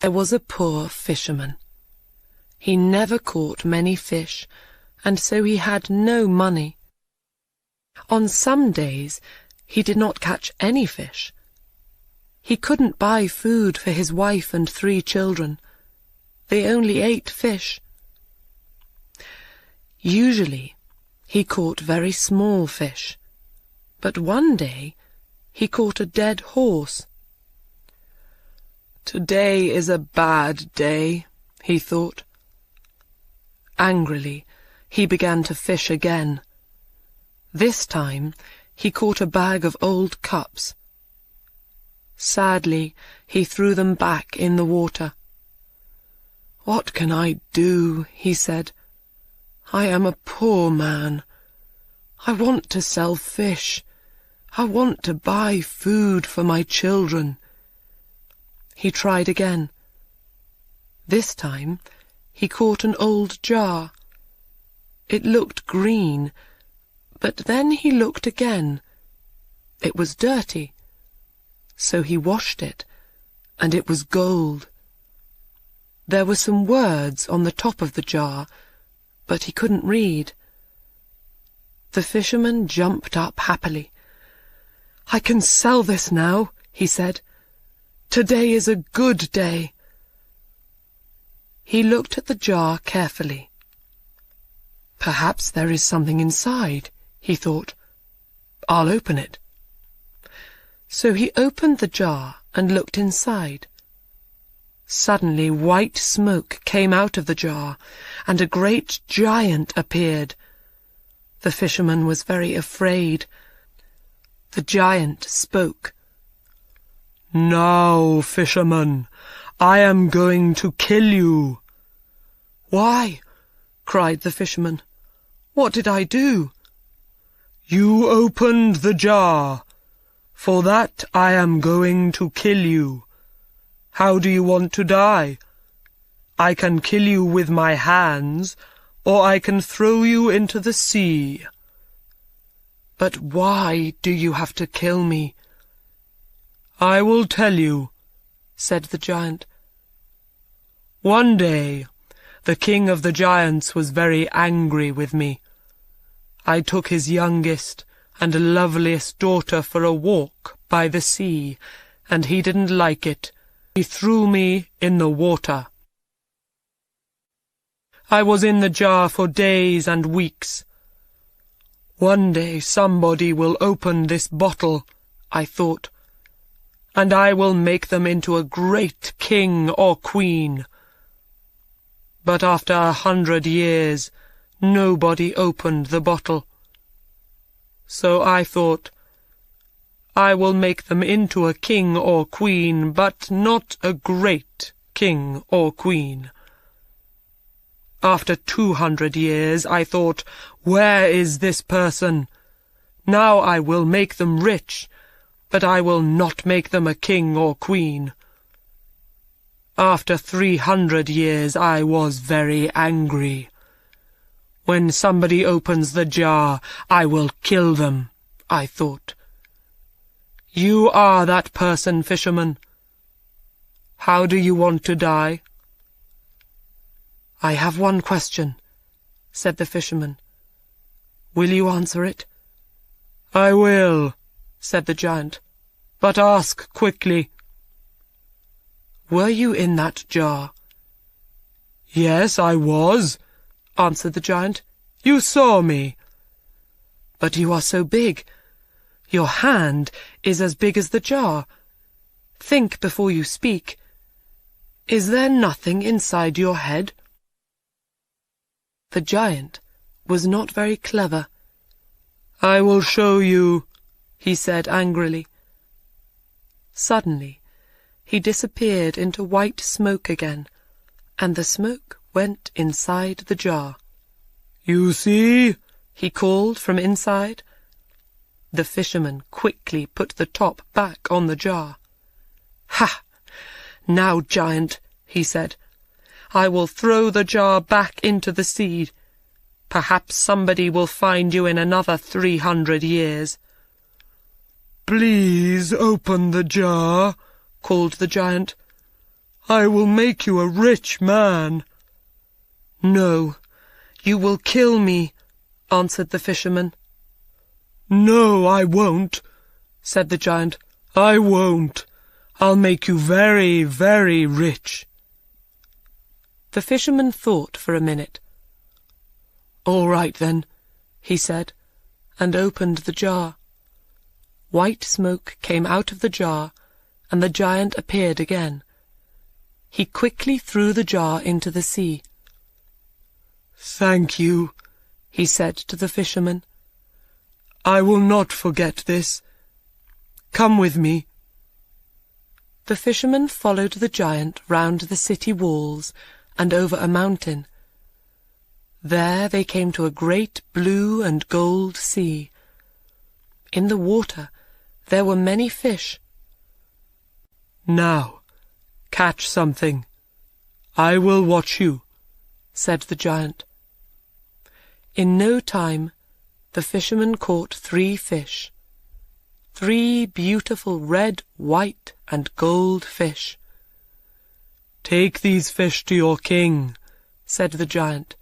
There was a poor fisherman. He never caught many fish, and so he had no money. On some days he did not catch any fish. He couldn't buy food for his wife and 3 children. They only ate fish. Usually he caught very small fish, but one day he caught a dead horse. "Today is a bad day," he thought. Angrily, he began to fish again. This time he caught a bag of old cups. Sadly, he threw them back in the water. "What can I do?" he said. "I am a poor man. I want to sell fish. I want to buy food for my children." He tried again. This time he caught an old jar. It looked green, but then he looked again. It was dirty. So he washed it, and it was gold. There were some words on the top of the jar, but he couldn't read. The fisherman jumped up happily. "I can sell this now," he said. "Today is a good day." He looked at the jar carefully. "Perhaps there is something inside," he thought. "I'll open it." So he opened the jar and looked inside. Suddenly white smoke came out of the jar, and a great giant appeared. The fisherman was very afraid. The giant spoke. "Now, fisherman, I am going to kill you." "Why?" cried the fisherman. "What did I do?" "You opened the jar. For that I am going to kill you. How do you want to die? I can kill you with my hands, or I can throw you into the sea." "But why do you have to kill me?" "I will tell you," said the giant. "One day the king of the giants was very angry with me. I took his youngest and loveliest daughter for a walk by the sea, and he didn't like it. He threw me in the water. I was in the jar for days and weeks. One day somebody will open this bottle, I thought, and I will make them into a great king or queen. But after 100 years, nobody opened the bottle. So I thought, I will make them into a king or queen, but not a great king or queen. After 200 years, I thought, where is this person? Now I will make them rich, but I will not make them a king or queen. After 300 years, I was very angry. When somebody opens the jar, I will kill them, I thought. You are that person, fisherman. How do you want to die? I have one question, said the fisherman. Will you answer it? I will, said the giant, but ask quickly. Were you in that jar? Yes, I was, answered the giant. You saw me. But you are so big. Your hand is as big as the jar. Think before you speak. Is there nothing inside your head? The giant was not very clever. I will show you, he said angrily. Suddenly, he disappeared into white smoke again, and the smoke went inside the jar. You see, he called from inside. The fisherman quickly put the top back on the jar. Ha! Now, giant, he said, I will throw the jar back into the sea. Perhaps somebody will find you in another 300 years. Please open the jar, called the giant. I will make you a rich man." "No, you will kill me," answered the fisherman. "No, I won't," said the giant. "I won't. I'll make you very, very rich." The fisherman thought for a minute. "All right, then," he said, and opened the jar. White smoke came out of the jar, and the giant appeared again. He quickly threw the jar into the sea. "Thank you," he said to the fisherman. "I will not forget this. Come with me." The fisherman followed the giant round the city walls and over a mountain. There they came to a great blue and gold sea. In the water there were many fish. "Now, catch something. I will watch you," said the giant. In no time the fisherman caught 3 fish. 3 beautiful red, white, and gold fish. "Take these fish to your king," said the giant.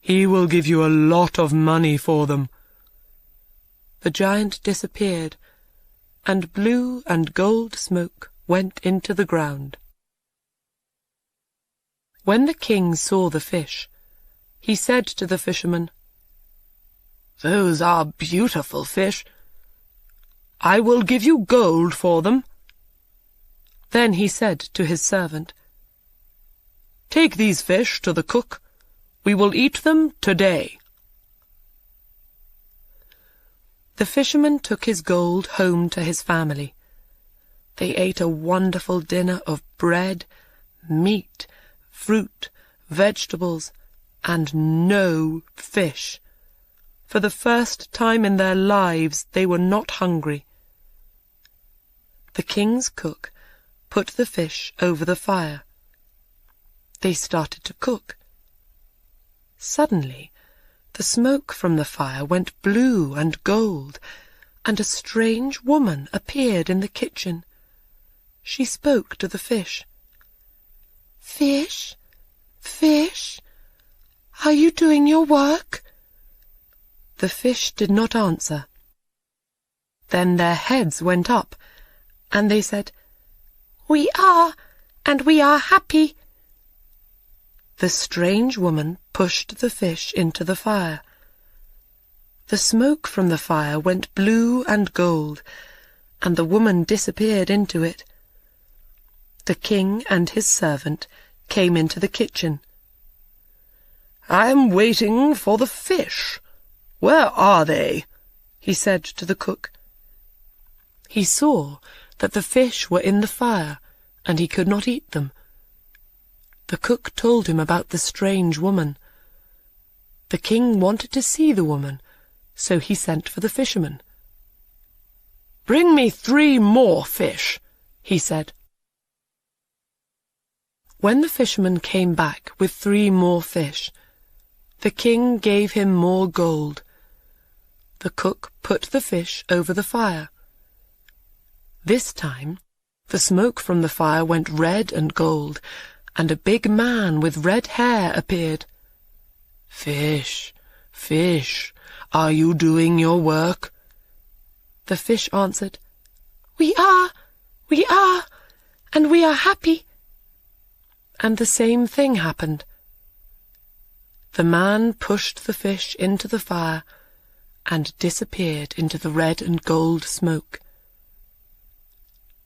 "He will give you a lot of money for them." The giant disappeared, and blue and gold smoke went into the ground. When the king saw the fish, he said to the fisherman, "Those are beautiful fish. I will give you gold for them." Then he said to his servant, "Take these fish to the cook. We will eat them today." The fisherman took his gold home to his family. They ate a wonderful dinner of bread, meat, fruit, vegetables, and no fish. For the first time in their lives they were not hungry. The king's cook put the fish over the fire. They started to cook. Suddenly, the smoke from the fire went blue and gold, and a strange woman appeared in the kitchen. She spoke to the fish. "Fish, fish, are you doing your work?" The fish did not answer. Then their heads went up, and they said, "We are, and we are happy." The strange woman pushed the fish into the fire. The smoke from the fire went blue and gold, and the woman disappeared into it. The king and his servant came into the kitchen. "I am waiting for the fish. Where are they?" he said to the cook. He saw that the fish were in the fire, and he could not eat them. The cook told him about the strange woman. The king wanted to see the woman, so he sent for the fisherman. "Bring me 3 more fish," he said. When the fisherman came back with 3 more fish, the king gave him more gold. The cook put the fish over the fire. This time, the smoke from the fire went red and gold, and a big man with red hair appeared. "Fish, fish, are you doing your work?" The fish answered, we are, and we are happy." And the same thing happened. The man pushed the fish into the fire and disappeared into the red and gold smoke.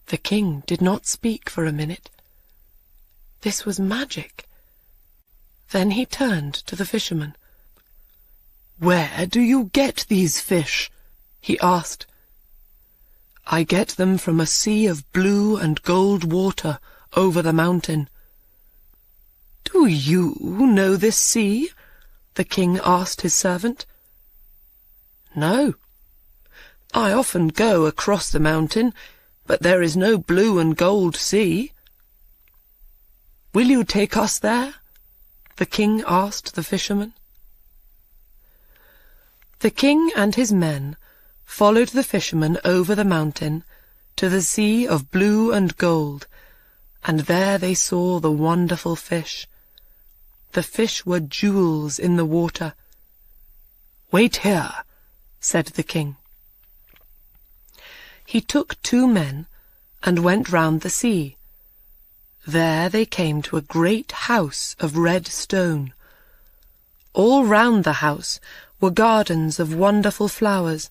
The king did not speak for a minute. This was magic. Then he turned to the fisherman. "Where do you get these fish?" he asked. "I get them from a sea of blue and gold water over the mountain." "Do you know this sea?" the king asked his servant. "No. I often go across the mountain, but there is no blue and gold sea." "Will you take us there?" the king asked the fisherman. The king and his men followed the fisherman over the mountain to the sea of blue and gold, and there they saw the wonderful fish. The fish were jewels in the water. "Wait here," said the king. He took 2 men and went round the sea. There they came to a great house of red stone. All round the house were gardens of wonderful flowers.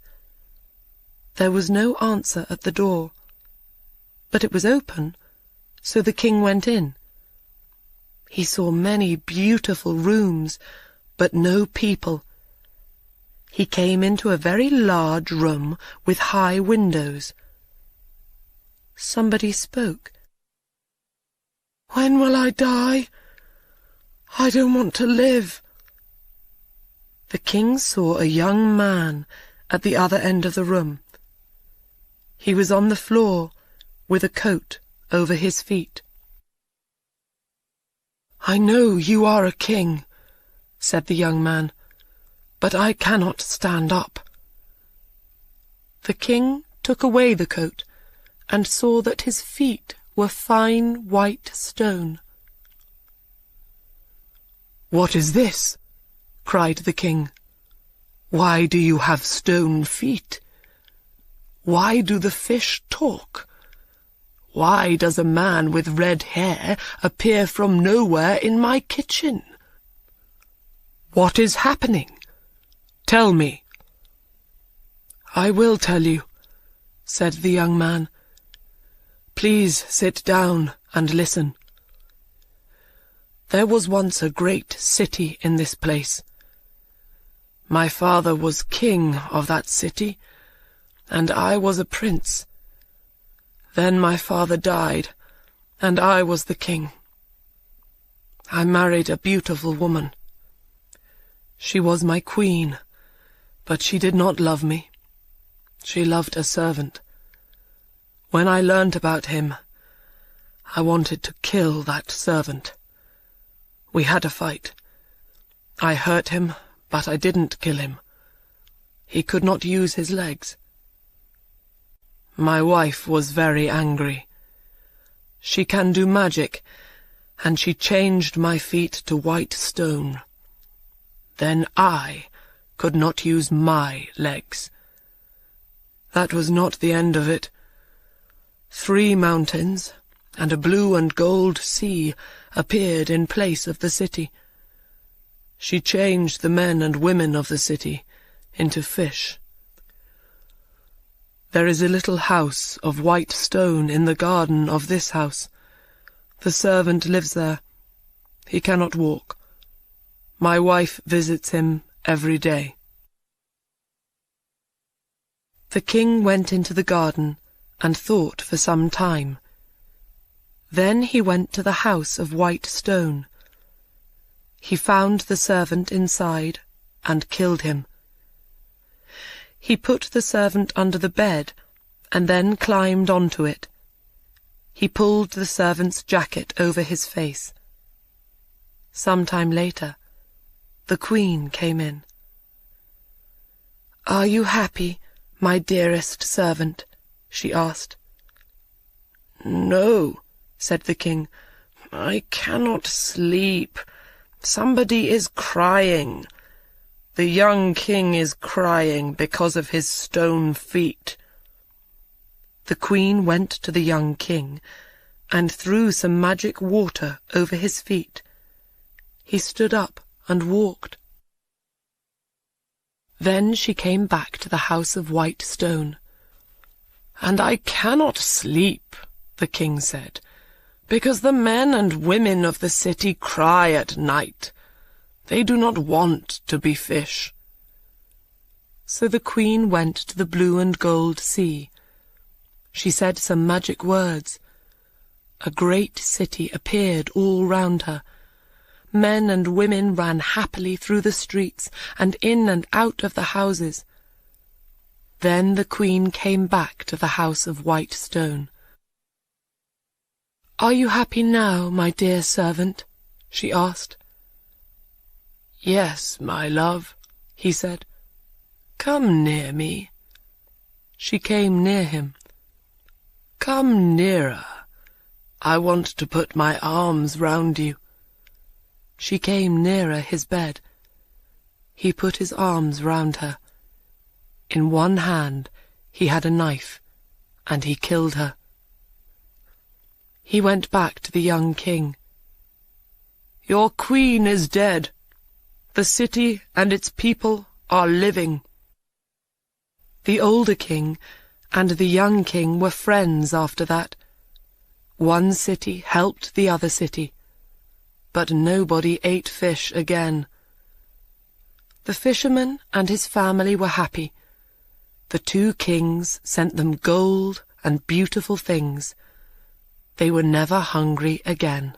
There was no answer at the door, but it was open, so the king went in. He saw many beautiful rooms, but no people. He came into a very large room with high windows. Somebody spoke. "When will I die? I don't want to live." The king saw a young man at the other end of the room. He was on the floor with a coat over his feet. "I know you are a king," said the young man, "but I cannot stand up." The king took away the coat and saw that his feet were fine white stone. "What is this?" cried the king. "Why do you have stone feet? Why do the fish talk? Why does a man with red hair appear from nowhere in my kitchen? What is happening? Tell me." "I will tell you," said the young man. "Please sit down and listen. There was once a great city in this place. My father was king of that city, and I was a prince. Then my father died, and I was the king. I married a beautiful woman. She was my queen, but she did not love me. She loved a servant. When I learnt about him, I wanted to kill that servant. We had a fight. I hurt him, but I didn't kill him. He could not use his legs. My wife was very angry. She can do magic, and she changed my feet to white stone. Then I could not use my legs. That was not the end of it. 3 mountains and a blue and gold sea appeared in place of the city. She changed the men and women of the city into fish. There is a little house of white stone in the garden of this house. The servant lives there. He cannot walk. My wife visits him every day." The king went into the garden and thought for some time. Then he went to the house of white stone. He found the servant inside and killed him. He put the servant under the bed and then climbed onto it. He pulled the servant's jacket over his face. Some time later, the queen came in. "Are you happy, my dearest servant?" she asked. "No," said the king. "I cannot sleep. Somebody is crying. The young king is crying because of his stone feet." The queen went to the young king and threw some magic water over his feet. He stood up and walked. Then she came back to the house of white stone. "And I cannot sleep," the king said, "because the men and women of the city cry at night. They do not want to be fish." So the queen went to the blue and gold sea. She said some magic words. A great city appeared all round her. Men and women ran happily through the streets and in and out of the houses. Then the queen came back to the house of white stone. "Are you happy now, my dear servant?" she asked. "Yes, my love," he said. "Come near me." She came near him. "Come nearer. I want to put my arms round you." She came nearer his bed. He put his arms round her. In one hand he had a knife, and he killed her. He went back to the young king. "Your queen is dead. The city and its people are living." The older king and the young king were friends after that. One city helped the other city, but nobody ate fish again. The fisherman and his family were happy. The two kings sent them gold and beautiful things. They were never hungry again.